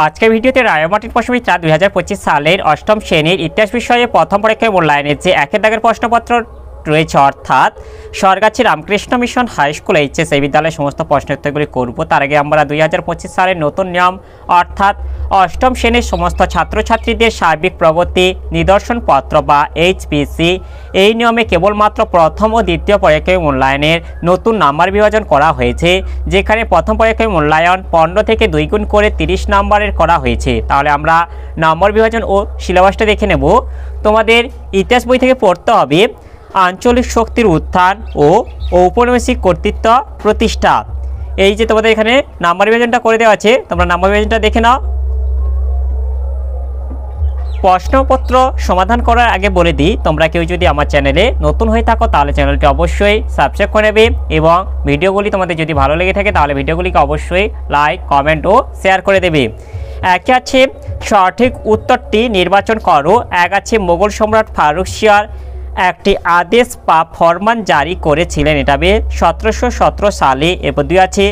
আজকের ভিডিওতে রায়মার্টিন পশ্চিমী 2025 সালের অষ্টম শ্রেণীর ইতিহাস বিষয়ে প্রথম পরীক্ষায় মূল্যায়নের যে একের দাগের প্রশ্নপত্র রয়েছে, অর্থাৎ Sargachhi Ramakrishna Mission High School HS এই বিদ্যালয়ের সমস্ত প্রশ্ন উত্তরগুলি করব। তার আগে আমরা 2025 সালের নতুন নিয়ম অর্থাৎ অষ্টম শ্রেণীর সমস্ত ছাত্রছাত্রীদের সার্বিক প্রগতি নিদর্শনপত্র বা এইচপিসি এই নিয়মে কেবলমাত্র প্রথম ও দ্বিতীয় পরীক্ষায় মূল্যায়নের নতুন নাম্বার বিভাজন করা হয়েছে, যেখানে প্রথম পরীক্ষায় মূল্যায়ন 15 থেকে 2 গুণ করে 30 নাম্বারের করা হয়েছে। তাহলে আমরা নম্বর বিভাজন ও সিলেবাসটা দেখে নেব। তোমাদের ইতিহাস বই থেকে পড়তে হবে আঞ্চলিক শক্তির উত্থান ও ঔপনিবেশিক কর্তৃত্ব প্রতিষ্ঠা। এই যে তোমাদের এখানে নাম্বার বিভাজনটা করে দেওয়া আছে, তোমরা নাম্বার বিভাজনটা দেখে নাও। প্রশ্নপত্র সমাধান করার আগে বলে দিই, তোমরা কেউ যদি আমার চ্যানেলে নতুন হয়ে থাকো তাহলে চ্যানেলটি অবশ্যই সাবস্ক্রাইব করে নেবে এবং ভিডিওগুলি তোমাদের যদি ভালো লেগে থাকে তাহলে ভিডিওগুলিকে অবশ্যই লাইক কমেন্ট ও শেয়ার করে দেবে। একে আছে সঠিক উত্তরটি নির্বাচন করো। এক আছে মোগল সম্রাট ফারুক শাহ একটি আদেশ বা ফরমান জারি করেছিলেন, এটা 1717 সালে। এরপর 2 আছে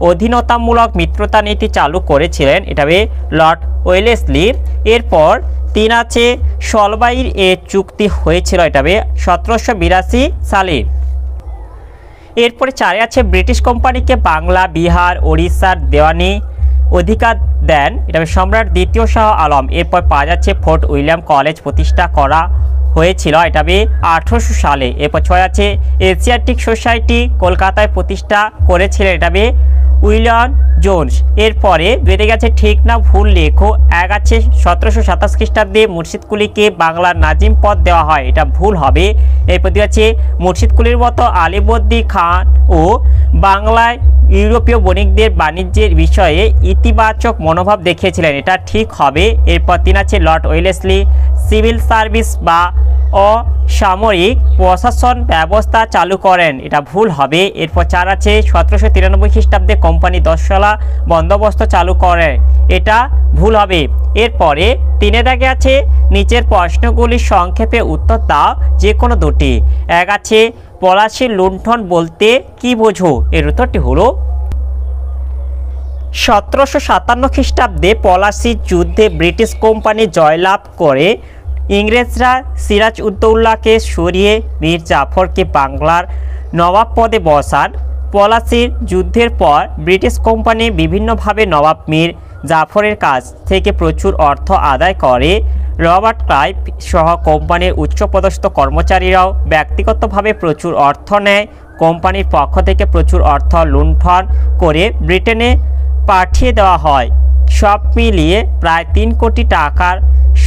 অধীনতামূলক মিত্রতা নীতি চালু করেছিলেন, এটা লর্ড ওয়েলেসলি। এরপর 3 আছে সলবাইর এ চুক্তি হয়েছিল, এটা 1782 সালে। এরপরে 4 আছে ব্রিটিশ কোম্পানিকে বাংলা বিহার ওড়িশার দেওয়ানি অধিকার দেন, এটা সম্রাট দ্বিতীয় শাহ আলম। এরপর 5 আছে ফোর্ট উইলিয়াম কলেজ প্রতিষ্ঠা করা হয়েছিল, এটা 1800 সালে। এরপর 6 আছে এশিয়াটিক সোসাইটি কলকাতায় প্রতিষ্ঠা করেছিলেন, এটা উইলিয়াম জোন্স। এরপরে 2 আছে ঠিক না ভুল লেখো। 1 আছে 1727 খ্রিস্টাব্দে মুর্শিদকুলিকে বাংলার নাজিম পদ দেওয়া হয়, এটা ভুল হবে। এরপর 2 আছে মুর্শিদকুলির মতো আলিবর্দী খান ও বাংলায় ইউরোপীয় বণিকদের বাণিজ্যের বিষয়ে ইতিবাচক মনোভাব দেখিয়েছিলেন, এটা ঠিক হবে। এরপর 3 আছে লর্ড ওয়েলেসলি সিভিল সার্ভিস বা অসামরিক প্রশাসন ব্যবস্থা চালু করেন, এটা ভুল হবে। এরপর 4 আছে 1793 খ্রিস্টাব্দে কোম্পানি 10 বন্দোবস্ত চালু করে, এটা ভুল হবে। এরপরে 3 দাগে আছে নিচের প্রশ্নগুলির সংক্ষেপে উত্তর দাও, যে কোনো দুটি। 1 আছে পলাশীর লুণ্ঠন বলতে কি বোঝো? এর উত্তরটি হলো 1757 খ্রিস্টাব্দে পলাশীর যুদ্ধে ব্রিটিশ কোম্পানি জয়লাভ করে ইংরেজরা সিরাজ উদ্দৌলাকে সরিয়ে মীর জাফরকে বাংলার নবাব পদে বসান। পলাশীর যুদ্ধের পর ব্রিটিশ কোম্পানি বিভিন্নভাবে নবাব মীর জাফরের কাছ থেকে প্রচুর অর্থ আদায় করে। রবার্ট ক্লাইভ সহ কোম্পানির উচ্চপদস্থ কর্মচারীরাও ব্যক্তিগতভাবে প্রচুর অর্থ নেয়। কোম্পানির পক্ষ থেকে প্রচুর অর্থ লুণ্ঠন করে ব্রিটেনে পাঠিয়ে দেওয়া হয়। সব মিলিয়ে প্রায় 3 কোটি টাকার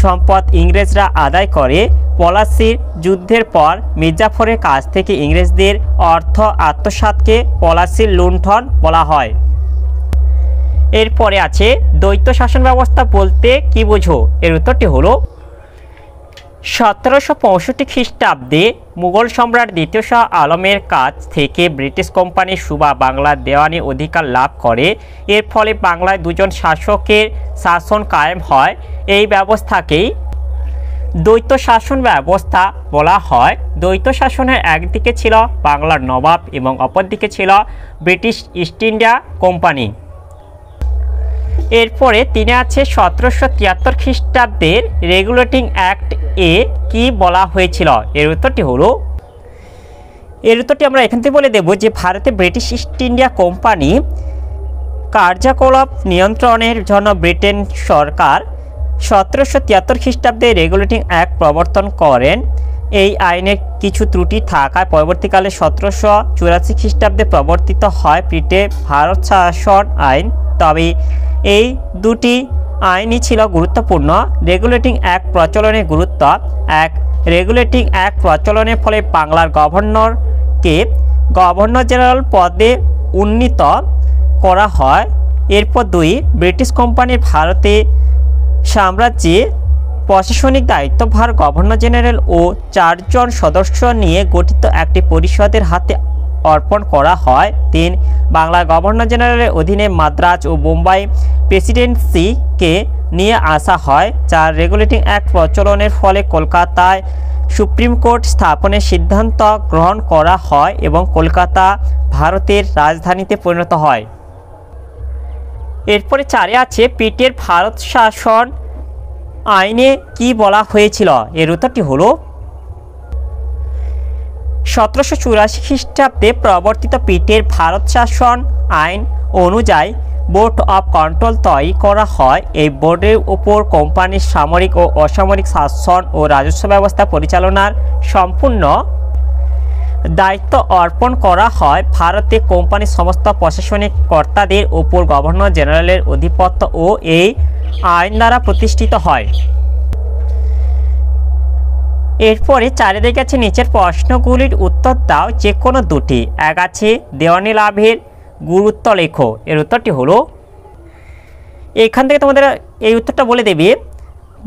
সম্পদ ইংরেজরা আদায় করে। পলাশীর যুদ্ধের পর মির্জাফরের কাছ থেকে ইংরেজদের অর্থ আত্মসাৎকে পলাশীর লুণ্ঠন বলা হয়। এরপরে আছে দ্বৈত শাসন ব্যবস্থা বলতে কি বোঝো? এর উত্তরটি হলো 1765 খ্রিস্টাব্দে মুঘল সম্রাট দ্বিতীয় শাহ আলমের কাছ থেকে ব্রিটিশ কোম্পানি সুবা বাংলার দেওয়ানি অধিকার লাভ করে। এর ফলে বাংলায় 2 জন শাসকের শাসন কায়েম হয়। এই ব্যবস্থাকেই দ্বৈত শাসন ব্যবস্থা বলা হয়। দ্বৈত শাসনের একদিকে ছিল বাংলার নবাব এবং অপরদিকে ছিল ব্রিটিশ ইস্ট ইন্ডিয়া কোম্পানি। এরপরে 3 আছে 1773 খ্রিস্টাব্দের রেগুলেটিং অ্যাক্ট এ কি বলা হয়েছিল? এর উত্তরটি হলো, এর উত্তরটি আমরা এখান থেকে বলে দেব যে ভারতে ব্রিটিশ ইস্ট ইন্ডিয়া কোম্পানি কার্যকলাপ নিয়ন্ত্রণের জন্য ব্রিটেন সরকার 1773 খ্রিস্টাব্দে রেগুলেটিং অ্যাক্ট প্রবর্তন করেন। এই আইনের কিছু ত্রুটি থাকায় পরবর্তীকালে 1784 খ্রিস্টাব্দে প্রবর্তিত হয় ব্রিটে ভারত শাসন আইন। তবে এই দুটি আইনই ছিল গুরুত্বপূর্ণ। রেগুলেটিং অ্যাক্ট প্রচলনের গুরুত্ব: 1. রেগুলেটিং অ্যাক্ট প্রচলনের ফলে বাংলার গভর্নরকে গভর্নর জেনারেল পদে উন্নীত করা হয়। এরপর 2. ব্রিটিশ কোম্পানির ভারতে সাম্রাজ্যে প্রশাসনিক দায়িত্বভার গভর্নর জেনারেল ও 4 জন সদস্য নিয়ে গঠিত একটি পরিষদের হাতে অর্পণ করা হয়। 3. বাংলার গভর্নর জেনারেলের অধীনে মাদ্রাজ ও বোম্বাই প্রেসিডেন্সিকে নিয়ে আসা হয়। 4. রেগুলেটিং অ্যাক্ট প্রচলনের ফলে কলকাতায় সুপ্রিম কোর্ট স্থাপনের সিদ্ধান্ত গ্রহণ করা হয় এবং কলকাতা ভারতের রাজধানীতে পরিণত হয়। এরপরে 4 আছে পিটের ভারত শাসন আইনে কি বলা হয়েছিল? এর উত্তরটি হলো 1784 খ্রিস্টাব্দে প্রবর্তিত পিটের ভারত শাসন আইন অনুযায়ী বোর্ড অফ কন্ট্রোল তৈরি করা হয়। এই বোর্ডের উপর কোম্পানির সামরিক ও অসামরিক শাসন ও রাজস্ব ব্যবস্থা পরিচালনার সম্পূর্ণ দায়িত্ব অর্পণ করা হয়। ভারতে কোম্পানির সমস্ত প্রশাসনিক কর্তাদের উপর গভর্নর জেনারেলের আধিপত্য ও এই আইন দ্বারা প্রতিষ্ঠিত হয়। এরপরে 4 দিকে আছে নিচের প্রশ্নগুলির উত্তর দাও যে কোনো দুটি। 1 আছে দেওয়ানি লাভের গুরুত্ব লেখো। এর উত্তরটি হলো, এখান থেকে তোমাদের এই উত্তরটা বলে দেবে,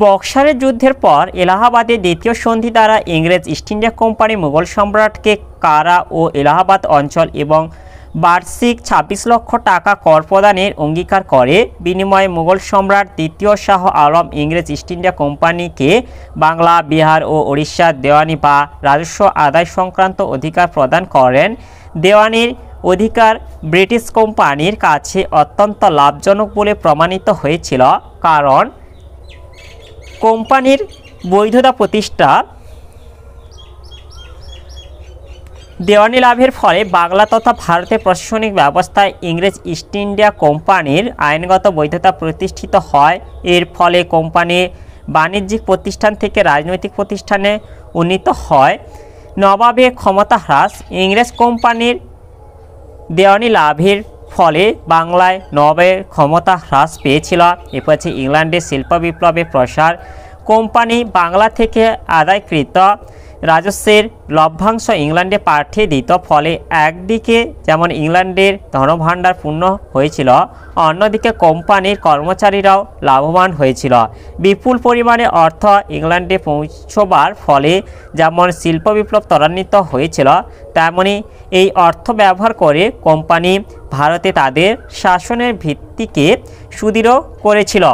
বক্সারের যুদ্ধের পর এলাহাবাদের দ্বিতীয় সন্ধি দ্বারা ইংরেজ ইস্ট ইন্ডিয়া কোম্পানি মুঘল সম্রাটকে কারা ও এলাহাবাদ অঞ্চল এবং বার্ষিক 26 লক্ষ টাকা কর প্রদানের অঙ্গীকার করে। বিনিময়ে মুঘল সম্রাট দ্বিতীয় শাহ আলম ইংরেজ ইস্ট ইন্ডিয়া কোম্পানিকে বাংলা, বিহার ও ওড়িশার দেওয়ানি বা রাজস্ব আদায় সংক্রান্ত অধিকার প্রদান করেন। দেওয়ানির অধিকার ব্রিটিশ কোম্পানির কাছে অত্যন্ত লাভজনক বলে প্রমাণিত হয়েছিল, কারণ কোম্পানির বৈধতা প্রতিষ্ঠা দেওয়ানি লাভের ফলে বাংলা তথা ভারতের প্রশাসনিক ব্যবস্থায় ইংরেজ ইস্ট ইন্ডিয়া কোম্পানির আইনগত বৈধতা প্রতিষ্ঠিত হয়। এর ফলে কোম্পানি বাণিজ্যিক প্রতিষ্ঠান থেকে রাজনৈতিক প্রতিষ্ঠানে উন্নীত হয়। নবাবের ক্ষমতা হ্রাস, ইংরেজ কোম্পানির দেওয়ানি লাভের ফলে বাংলায় নবাবের ক্ষমতা হ্রাস পেয়েছিল। এরপর আছে ইংল্যান্ডের শিল্প বিপ্লবের প্রসার, কোম্পানি বাংলা থেকে আদায়কৃত রাজস্বের লভ্যাংশ ইংল্যান্ডে পাঠিয়ে দিত। ফলে একদিকে যেমন ইংল্যান্ডের ধনভাণ্ডার পূর্ণ হয়েছিল, অন্যদিকে কোম্পানির কর্মচারীরাও লাভবান হয়েছিল। বিপুল পরিমাণে অর্থ ইংল্যান্ডে পৌঁছবার ফলে যেমন শিল্প বিপ্লব ত্বরান্বিত হয়েছিল, তেমনি এই অর্থ ব্যবহার করে কোম্পানি ভারতে তাদের শাসনের ভিত্তিকে সুদৃঢ় করেছিল।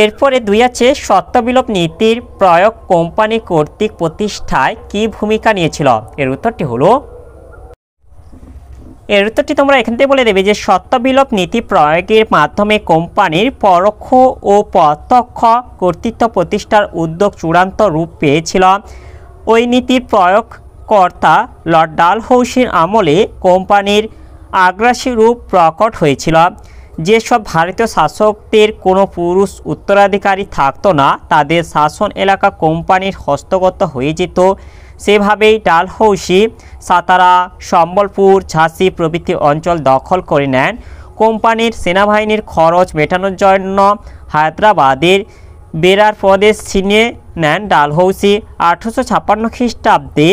এরপরে 2 আছে সত্যবিলোপ নীতির প্রয়োগ কোম্পানি কর্তৃক প্রতিষ্ঠায় কী ভূমিকা নিয়েছিল? এর উত্তরটি হলো, এর উত্তরটি তোমরা এখান থেকে বলে দেবে যে সত্যবিলোপ নীতি প্রয়োগের মাধ্যমে কোম্পানির পরোক্ষ ও প্রত্যক্ষ কর্তৃত্ব প্রতিষ্ঠার উদ্যোগ চূড়ান্ত রূপ পেয়েছিল। ওই নীতির প্রয়োগকর্তা লর্ড ডালহৌসির আমলে কোম্পানির আগ্রাসী রূপ প্রকট হয়েছিল। যেসব ভারতীয় শাসকদের কোনো পুরুষ উত্তরাধিকারী থাকতো না, তাদের শাসন এলাকা কোম্পানির হস্তগত হয়ে যেত। সেভাবেই ডালহৌসি সাতারা, সম্বলপুর, ঝাঁসি প্রভৃতি অঞ্চল দখল করে নেন। কোম্পানির সেনাবাহিনীর খরচ মেটানোর জন্য হায়দ্রাবাদের বেরার প্রদেশ ছিনিয়ে নেন ডালহৌসি। 1856 খ্রিস্টাব্দে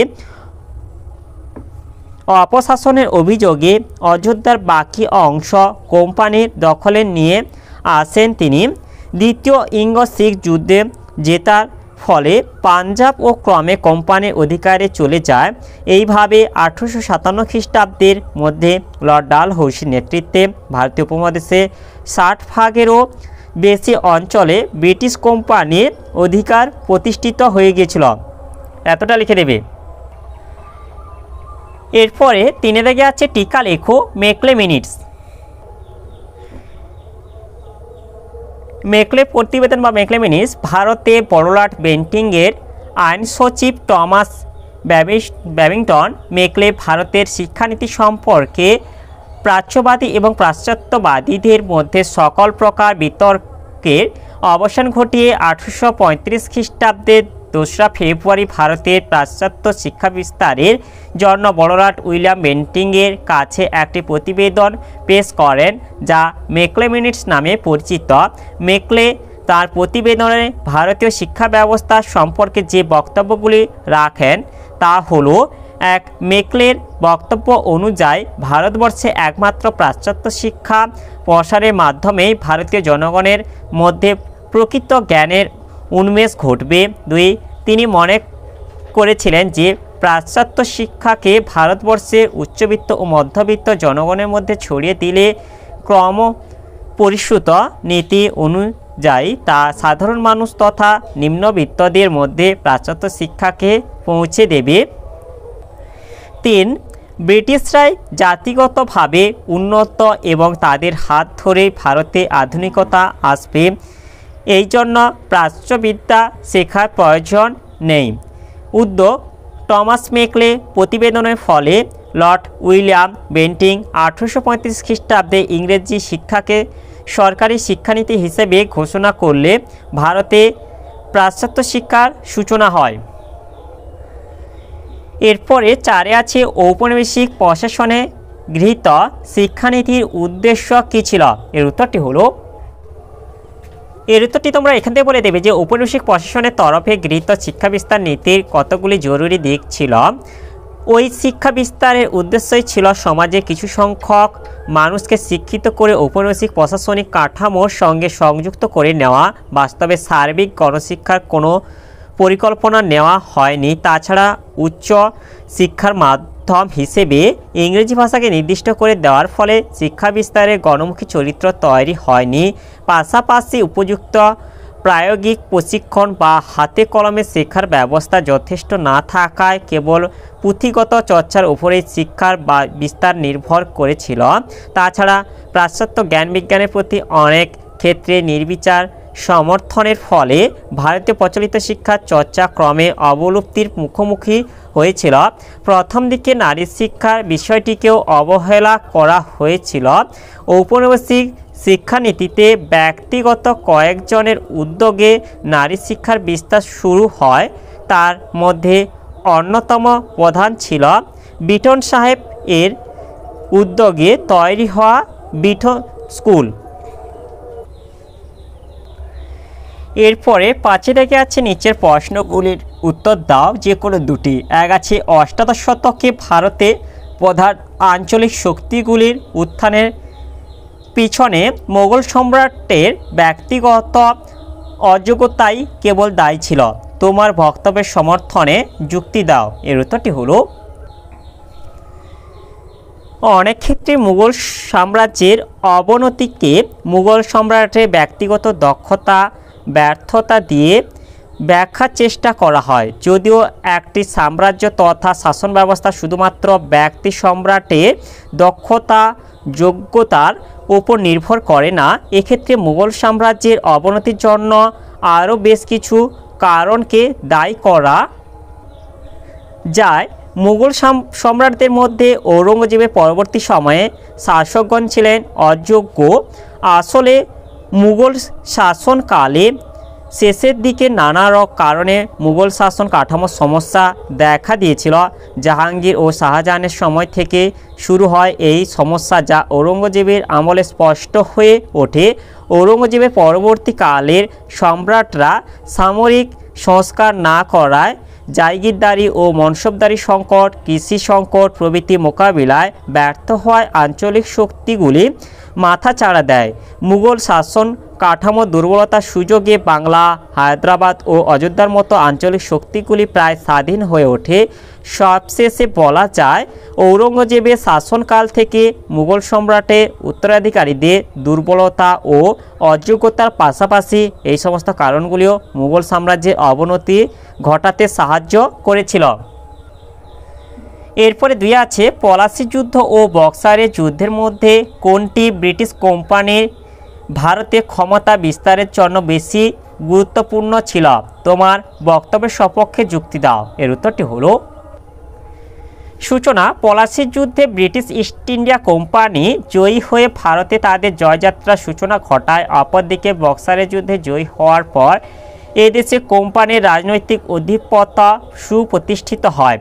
অপশাসনের অভিযোগে অযোধ্যার বাকি অংশ কোম্পানির দখলে নিয়ে আসেন তিনি। দ্বিতীয় ইঙ্গ-শিখ যুদ্ধে জেতার ফলে পাঞ্জাব ও ক্রমে কোম্পানির অধিকারে চলে যায়। এইভাবে 1857 খ্রিস্টাব্দের মধ্যে লর্ড ডালহৌসির নেতৃত্বে ভারতীয় উপমহাদেশে 60 ভাগেরও বেশি অঞ্চলে ব্রিটিশ কোম্পানির অধিকার প্রতিষ্ঠিত হয়ে গিয়েছিল। এতটা লিখে দেবে। এরপরে 3 দাগে আছে টিকা লেখো মেকলে মিনিটস। মেকলে প্রতিবেদন বা মেকলে মিনিটস ভারতে বড়লাট বেন্টিংয়ের আইন সচিব টমাস ব্যাবিংটন মেকলে ভারতের শিক্ষানীতি সম্পর্কে প্রাচ্যবাদী এবং পাশ্চাত্যবাদীদের মধ্যে সকল প্রকার বিতর্কের অবসান ঘটিয়ে 1835 খ্রিস্টাব্দের 2 ফেব্রুয়ারি ভারতের পাশ্চাত্য শিক্ষা বিস্তারের জন্য বড়লাট উইলিয়াম বেন্টিংয়ের কাছে একটি প্রতিবেদন পেশ করেন, যা মেকলে মিনিটস নামে পরিচিত। মেকলে তার প্রতিবেদনে ভারতীয় শিক্ষা ব্যবস্থা সম্পর্কে যে বক্তব্যগুলি রাখেন তা হলো: 1. মেকলের বক্তব্য অনুযায়ী ভারতবর্ষে একমাত্র পাশ্চাত্য শিক্ষা প্রসারের মাধ্যমেই ভারতীয় জনগণের মধ্যে প্রকৃত জ্ঞানের উন্মেষ ঘটবে। 2. তিনি মনে করেছিলেন যে পাশ্চাত্য শিক্ষাকে ভারতবর্ষের উচ্চবিত্ত ও মধ্যবিত্ত জনগণের মধ্যে ছড়িয়ে দিলে ক্রম পরিশ্রুত নীতি অনুযায়ী তা সাধারণ মানুষ তথা নিম্নবিত্তদের মধ্যে পাশ্চাত্য শিক্ষাকে পৌঁছে দেবে। 3. ব্রিটিশরাই জাতিগতভাবে উন্নত এবং তাদের হাত ধরে ভারতে আধুনিকতা আসবে, এই জন্য প্রাচ্যবিদ্যা শেখার প্রয়োজন নেই। উদ্যোগ টমাস মেকলে প্রতিবেদনের ফলে লর্ড উইলিয়াম বেন্টিং 1835 খ্রিস্টাব্দে ইংরেজি শিক্ষাকে সরকারি শিক্ষানীতি হিসেবে ঘোষণা করলে ভারতে পাশ্চাত্য শিক্ষার সূচনা হয়। এরপরে 4 আছে ঔপনিবেশিক প্রশাসনে গৃহীত শিক্ষানীতির উদ্দেশ্য কী ছিল? এর উত্তরটি তোমরা এখান থেকে বলে দেবে যে ঔপনিবেশিক প্রশাসনের তরফে গৃহীত শিক্ষা বিস্তার নীতির কতগুলি জরুরি দিক ছিল। ওই শিক্ষা বিস্তারের উদ্দেশ্যই ছিল সমাজে কিছু সংখ্যক মানুষকে শিক্ষিত করে ঔপনিবেশিক প্রশাসনিক কাঠামোর সঙ্গে সংযুক্ত করে নেওয়া। বাস্তবে সার্বিক গণশিক্ষার কোনো পরিকল্পনা নেওয়া হয়নি। তাছাড়া উচ্চ শিক্ষার মাধ্যম হিসেবে ইংরেজি ভাষাকে নির্দিষ্ট করে দেওয়ার ফলে শিক্ষা বিস্তারের গণমুখী চরিত্র তৈরি হয়নি। পাশাপাশি উপযুক্ত প্রায়োগিক প্রশিক্ষণ বা হাতে কলমে শেখার ব্যবস্থা যথেষ্ট না থাকায় কেবল পুঁথিগত চর্চার উপরে শিক্ষার বিস্তার নির্ভর করেছিল। তাছাড়া পাশ্চাত্য জ্ঞান বিজ্ঞানের প্রতি অনেক ক্ষেত্রে নির্বিচার সমর্থনের ফলে ভারতীয় প্রচলিত শিক্ষার চর্চা ক্রমে অবলুপ্তির মুখোমুখি হয়েছিল। প্রথম দিকে নারী শিক্ষার বিষয়টিকেও অবহেলা করা হয়েছিল। ঔপনিবেশিক শিক্ষানীতিতে ব্যক্তিগত কয়েকজনের উদ্যোগে নারী শিক্ষার বিস্তার শুরু হয়। তার মধ্যে অন্যতম প্রধান ছিল বিটন সাহেব এর উদ্যোগে তৈরি হওয়া বিটন স্কুল। এরপরে 5 থেকে আছে নিচের প্রশ্নগুলির উত্তর দাও যে কোনো দুটি। 1 আছে অষ্টাদশ শতকে ভারতে প্রধান আঞ্চলিক শক্তিগুলির উত্থানের পিছনে মোগল সম্রাটের ব্যক্তিগত অযোগ্যতাই কেবল দায়ী ছিল। তোমার বক্তব্যের সমর্থনে যুক্তি দাও। এর উত্তরটি হলো অনেক ক্ষেত্রে মুঘল সাম্রাজ্যের অবনতিকে মুঘল সম্রাটের ব্যক্তিগত দক্ষতা ব্যর্থতা দিয়ে ব্যাখ্যার চেষ্টা করা হয়। যদিও একটি সাম্রাজ্য তথা শাসন ব্যবস্থা শুধুমাত্র ব্যক্তি সম্রাটের দক্ষতা যোগ্যতার উপর নির্ভর করে না, এক্ষেত্রে মুঘল সাম্রাজ্যের অবনতির জন্য আরও বেশ কিছু কারণকে দায়ী করা যায়। মুঘল সম্রাটদের মধ্যে ঔরঙ্গজেবের পরবর্তী সময়ে শাসকগণ ছিলেন অযোগ্য। আসলে মুঘল শাসনকালে শেষের দিকে নানা কারণে মুঘল শাসন কাঠামোর সমস্যা দেখা দিয়েছিল। জাহাঙ্গীর ও শাহজাহানের সময় থেকে শুরু হয় এই সমস্যা, যা ঔরঙ্গজেবের আমলে স্পষ্ট হয়ে ওঠে। ঔরঙ্গজেবের পরবর্তীকালের সম্রাটরা সামরিক সংস্কার না করায় জায়গিরদারি ও মনসবদারি সংকট, কৃষি সংকট প্রভৃতি মোকাবিলায় ব্যর্থ হওয়ায় আঞ্চলিক শক্তিগুলি মাথাচাড়া দেয়। মুঘল শাসন কাঠামো দুর্বলতার সুযোগে বাংলা, হায়দ্রাবাদ ও অযোধ্যার মতো আঞ্চলিক শক্তিগুলি প্রায় স্বাধীন হয়ে ওঠে। সবশেষে বলা যায় ঔরঙ্গজেবের শাসনকাল থেকে মুঘল সম্রাটের উত্তরাধিকারীদের দুর্বলতা ও অযোগ্যতার পাশাপাশি এই সমস্ত কারণগুলিও মুঘল সাম্রাজ্যের অবনতি ঘটাতে সাহায্য করেছিল। এরপরে 2 আছে পলাশী যুদ্ধ ও বক্সারের যুদ্ধের মধ্যে কোনটি ব্রিটিশ কোম্পানির ভারতে ক্ষমতা বিস্তারের জন্য বেশি গুরুত্বপূর্ণ ছিল? তোমার বক্তব্যের সপক্ষে যুক্তি দাও। এর উত্তরটি হলো সূচনা। পলাশীর যুদ্ধে ব্রিটিশ ইস্ট ইন্ডিয়া কোম্পানি জয়ী হয়ে ভারতে তাদের জয়যাত্রার সূচনা ঘটায়। অপরদিকে বক্সারের যুদ্ধে জয়ী হওয়ার পর এদেশে কোম্পানির রাজনৈতিক আধিপত্য সুপ্রতিষ্ঠিত হয়।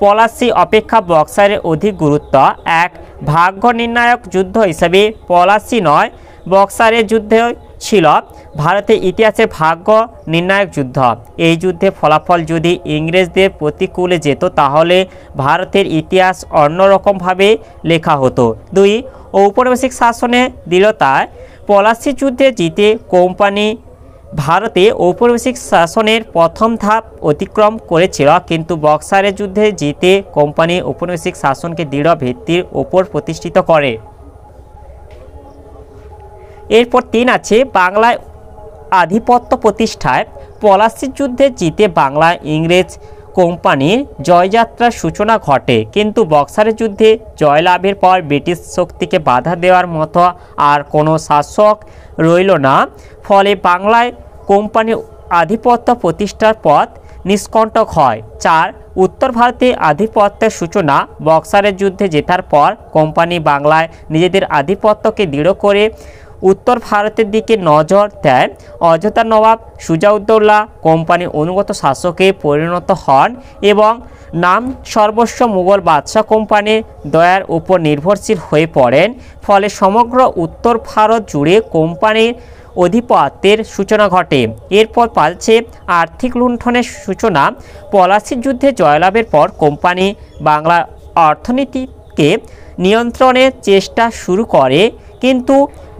পলাশী অপেক্ষা বক্সারের অধিক গুরুত্ব। এক ভাগ্য নির্ণায়ক যুদ্ধ হিসেবে পলাশী নয়, বক্সারের যুদ্ধ ছিল ভারতের ইতিহাসের ভাগ্য নির্ণায়ক যুদ্ধ। এই যুদ্ধে ফলাফল যদি ইংরেজদের প্রতিকূলে যেত তাহলে ভারতের ইতিহাস অন্যরকমভাবে লেখা হতো। 2 ঔপনিবেশিক শাসনের দৃঢ়তায় পলাশী যুদ্ধে জিতে কোম্পানি ভারতে ঔপনিবেশিক শাসনের প্রথম ধাপ অতিক্রম করেছিল, কিন্তু বক্সারের যুদ্ধে জিতে কোম্পানি ঔপনিবেশিক শাসনকে দৃঢ় ভিত্তির ওপর প্রতিষ্ঠিত করে। এরপর 3 আছে বাংলায় আধিপত্য প্রতিষ্ঠায় পলাশীর যুদ্ধে জিতে বাংলায় ইংরেজ কোম্পানির জয়যাত্রার সূচনা ঘটে, কিন্তু বক্সারের যুদ্ধে জয়লাভের পর ব্রিটিশ শক্তিকে বাধা দেওয়ার মতো আর কোনো শাসক রইল না। ফলে বাংলায় কোম্পানির আধিপত্য প্রতিষ্ঠার পথ নিষ্কণ্টক হয়। 4. উত্তর ভারতে আধিপত্যের সূচনা। বক্সারের যুদ্ধে জেতার পর কোম্পানি বাংলায় নিজেদের আধিপত্যকে দৃঢ় করে উত্তর ভারতের দিকে নজর দেয়। অযোধ্যার নবাব সুজাউদ্দৌলা কোম্পানির অনুগত শাসকে পরিণত হন এবং নাম সর্বস্ব মুঘল বাদশাহ কোম্পানির দয়ার উপর নির্ভরশীল হয়ে পড়েন। ফলে সমগ্র উত্তর ভারত জুড়ে কোম্পানির আধিপত্যের সূচনা ঘটে। এরপর পালছে আর্থিক লুণ্ঠনের সূচনা। পলাশির যুদ্ধে জয়লাভের পর কোম্পানি বাংলার অর্থনীতিকে নিয়ন্ত্রণের চেষ্টা শুরু করে, কিন্তু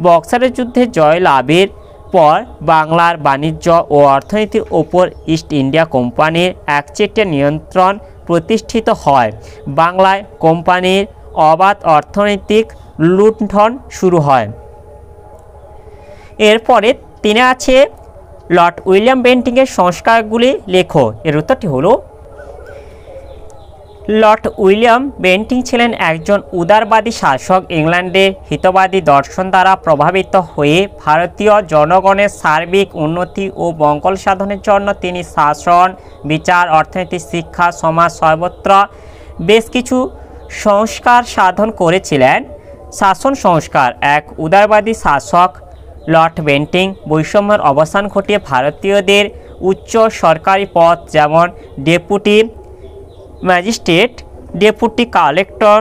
বক্সারের যুদ্ধে জয়লাভের পর বাংলার বাণিজ্য ও অর্থনীতির ওপর ইস্ট ইন্ডিয়া কোম্পানির একচেটিয়া নিয়ন্ত্রণ প্রতিষ্ঠিত হয়। বাংলায় কোম্পানির অবাধ অর্থনৈতিক লুণ্ঠন শুরু হয়। এরপরে তিনি আছে লর্ড উইলিয়াম বেন্টিংয়ের সংস্কারগুলি লেখো। এর উত্তরটি হলো লর্ড উইলিয়াম বেন্টিং ছিলেন একজন উদারবাদী শাসক। ইংল্যান্ডের হিতবাদী দর্শন দ্বারা প্রভাবিত হয়ে ভারতীয় জনগণের সার্বিক উন্নতি ও মঙ্গল সাধনের জন্য তিনি শাসন, বিচার, অর্থনীতি, শিক্ষা, সমাজ সর্বত্র বেশ কিছু সংস্কার সাধন করেছিলেন। শাসন সংস্কার। এক উদারবাদী শাসক লর্ড বেন্টিং বৈষম্যের অবসান ঘটিয়ে ভারতীয়দের উচ্চ সরকারি পদ যেমন ডেপুটি ম্যাজিস্ট্রেট, ডেপুটি কালেক্টর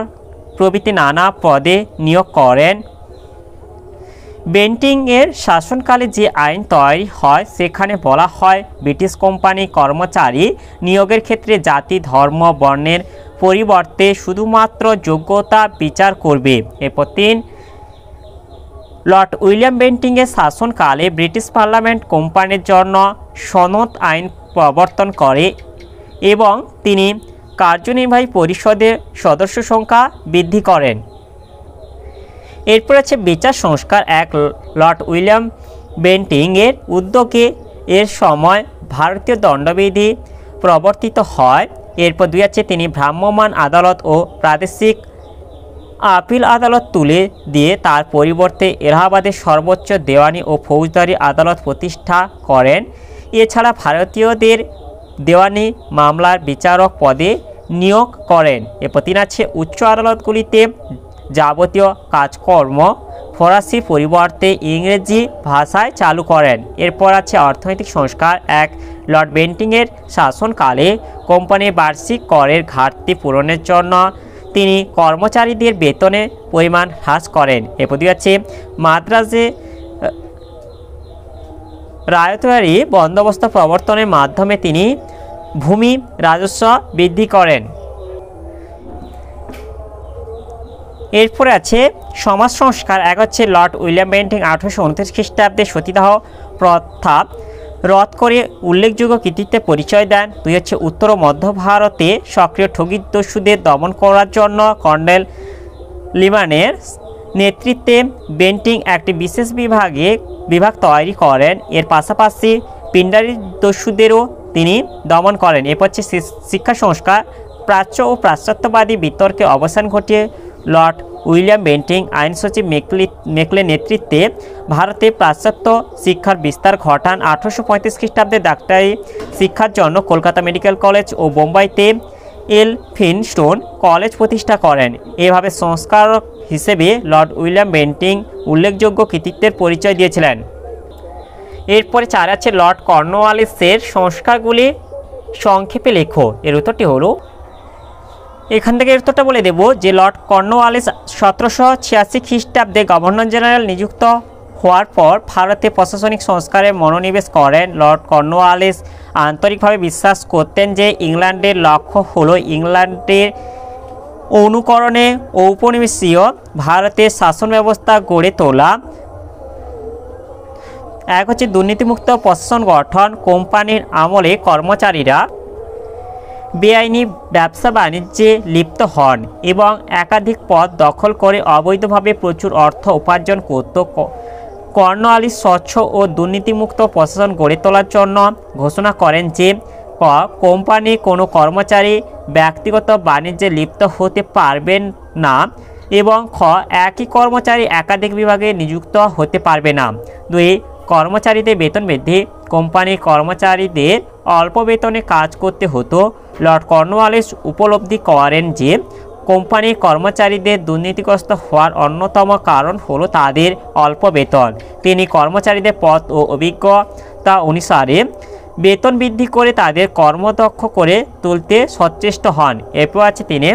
প্রভৃতি নানা পদে নিয়োগ করেন। বেন্টিংয়ের শাসনকালে যে আইন তৈরি হয় সেখানে বলা হয় ব্রিটিশ কোম্পানি কর্মচারী নিয়োগের ক্ষেত্রে জাতি, ধর্ম, বর্ণের পরিবর্তে শুধুমাত্র যোগ্যতা বিচার করবে। এরপর 3. লর্ড উইলিয়াম বেন্টিংয়ের শাসনকালে ব্রিটিশ পার্লামেন্ট কোম্পানির জন্য সনদ আইন প্রবর্তন করে এবং তিনি কার্যনির্বাহী পরিষদের সদস্য সংখ্যা বৃদ্ধি করেন। এরপর আছে বিচার সংস্কার। এক লর্ড উইলিয়াম বেন্টিংয়ের উদ্যোগে এর সময় ভারতীয় দণ্ডবিধি প্রবর্তিত হয়। এরপর 2 আছে তিনি ভ্রাম্যমাণ আদালত ও প্রাদেশিক আপিল আদালত তুলে দিয়ে তার পরিবর্তে এলাহাবাদের সর্বোচ্চ দেওয়ানি ও ফৌজদারি আদালত প্রতিষ্ঠা করেন। এছাড়া ভারতীয়দের দেওয়ানি মামলার বিচারক পদে নিয়োগ করেন। এরপর 3 আছে উচ্চ আদালতগুলিতে যাবতীয় কাজকর্ম ফরাসি পরিবর্তে ইংরেজি ভাষায় চালু করেন। এরপর আছে অর্থনৈতিক সংস্কার। এক লর্ড বেন্টিংয়ের শাসনকালে কোম্পানির বার্ষিক করের ঘাটতি পূরণের জন্য তিনি কর্মচারীদের বেতনের পরিমাণ হ্রাস করেন। এরপর 2 আছে মাদ্রাজে রায়তবাড়ি বন্দোবস্ত প্রবর্তনের মাধ্যমে তিনি ভূমি রাজস্ব বৃদ্ধি করেন। এরপরে আছে সমাজ সংস্কার। এক হচ্ছে লর্ড উইলিয়াম বেন্টিং 1829 খ্রিস্টাব্দে সতীদাহ প্রথা রদ করে উল্লেখযোগ্য কৃতিত্বের পরিচয় দেন। 2 হচ্ছে উত্তর ও মধ্য ভারতে সক্রিয় ঠগি দস্যুদের দমন করার জন্য কর্নেল লিমানের নেতৃত্বে বেন্টিং একটি বিশেষ বিভাগ তৈরি করেন। এর পাশাপাশি পিণ্ডারি দস্যুদেরও তিনি দমন করেন। এরপর হচ্ছে শিক্ষা সংস্কার। প্রাচ্য ও পাশ্চাত্যবাদী বিতর্কে অবসান ঘটিয়ে লর্ড উইলিয়াম বেন্টিং আইন সচিব মেকলের নেতৃত্বে ভারতে পাশ্চাত্য শিক্ষার বিস্তার ঘটান। 1835 খ্রিস্টাব্দে ডাক্তারি শিক্ষার জন্য কলকাতা মেডিকেল কলেজ ও বোম্বাইতে এলফিনস্টোন কলেজ প্রতিষ্ঠা করেন। এভাবে সংস্কারক হিসেবে লর্ড উইলিয়াম বেন্টিং উল্লেখযোগ্য কৃতিত্বের পরিচয় দিয়েছিলেন। এরপরে 4 আছে লর্ড কর্নওয়ালিসের সংস্কারগুলি সংক্ষেপে লেখো। এর উত্তরটি হলো, এখান থেকে উত্তরটা বলে দেব যে লর্ড কর্নওয়ালিস 1786 খ্রিস্টাব্দে গভর্নর জেনারেল নিযুক্ত হওয়ার পর ভারতে প্রশাসনিক সংস্কারে মনোনিবেশ করেন। লর্ড কর্নওয়ালিস আন্তরিকভাবে বিশ্বাস করতেন যে ইংল্যান্ডের লক্ষ্য হলো ইংল্যান্ডের অনুকরণে ঔপনিবেশীয় ভারতের শাসন ব্যবস্থা গড়ে তোলা। এক হচ্ছে দুর্নীতিমুক্ত প্রশাসন গঠন। কোম্পানির আমলে কর্মচারীরা বেআইনি ব্যবসা বাণিজ্যে লিপ্ত হন এবং একাধিক পদ দখল করে অবৈধভাবে প্রচুর অর্থ উপার্জন করত। কর্নওয়ালিস স্বচ্ছ ও দুর্নীতিমুক্ত প্রশাসন গড়ে তোলার জন্য ঘোষণা করেন যে কোম্পানি কোনো কর্মচারী ব্যক্তিগত বাণিজ্যে লিপ্ত হতে পারবেন না এবং খ একই কর্মচারী একাধিক বিভাগে নিযুক্ত হতে পারবে না। 2 কর্মচারীদের বেতন বৃদ্ধি। কোম্পানির কর্মচারীদের অল্প বেতনে কাজ করতে হতো। লর্ড কর্নওয়ালিস উপলব্ধি করেন যে কোম্পানির কর্মচারীদের দুর্নীতিগ্রস্ত হওয়ার অন্যতম কারণ হলো তাদের অল্প বেতন। তিনি কর্মচারীদের পদ ও অভিজ্ঞতা অনুসারে বেতন বৃদ্ধি করে তাদের কর্মদক্ষ করে তুলতে সচেষ্ট হন। এরপর আছে তিনি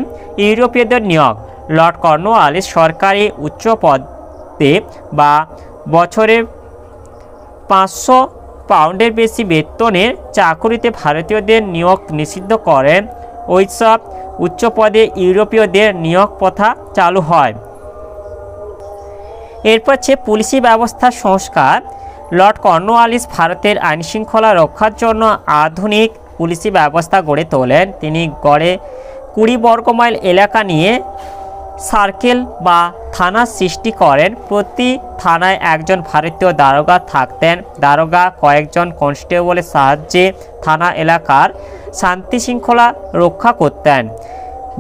ইউরোপীয়দের নিয়োগ। লর্ড কর্নওয়ালিস সরকারি উচ্চ পদে বা বছরে 500 পাউন্ডের বেশি বেতনের চাকুরিতে ভারতীয়দের নিয়োগ নিষিদ্ধ করেন। ওইসব উচ্চ পদে ইউরোপীয়দের নিয়োগ প্রথা চালু হয়। এরপর হচ্ছে পুলিশি ব্যবস্থার সংস্কার। লর্ড কর্নওয়ালিস ভারতের আইনশৃঙ্খলা রক্ষার জন্য আধুনিক পুলিশি ব্যবস্থা গড়ে তোলেন। তিনি গড়ে 20 বর্গমাইল এলাকা নিয়ে সার্কেল বা থানা সৃষ্টি করেন। প্রতি থানায় একজন ভারতীয় দারোগা থাকতেন। দারোগা কয়েকজন কনস্টেবলের সাহায্যে থানা এলাকার শান্তি শৃঙ্খলা রক্ষা করতেন।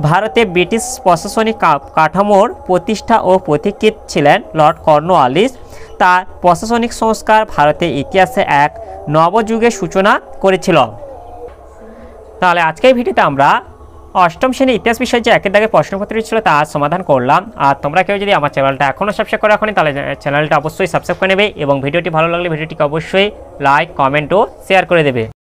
ভারতে ব্রিটিশ প্রশাসনিক কাঠামোর প্রতিষ্ঠা ও পথিকৃৎ ছিলেন লর্ড কর্নওয়ালিস। তার প্রশাসনিক সংস্কার ভারতের ইতিহাসে এক নবযুগের সূচনা করেছিল। তাহলে আজকের ভিডিওতে আমরা অষ্টম শ্রেণী ইতিহাস বিষয়ে যে একের দাগে প্রশ্নপত্র ছিল তার সমাধান করলাম। আর তোমরা কেউ যদি আমার চ্যানেলটা এখনও সাবস্ক্রাইব করে রাখোনি তাহলে চ্যানেলটা অবশ্যই সাবস্ক্রাইব করে নেবে এবং ভিডিওটি ভালো লাগলে ভিডিওটিকে অবশ্যই লাইক, কমেন্ট ও শেয়ার করে দেবে।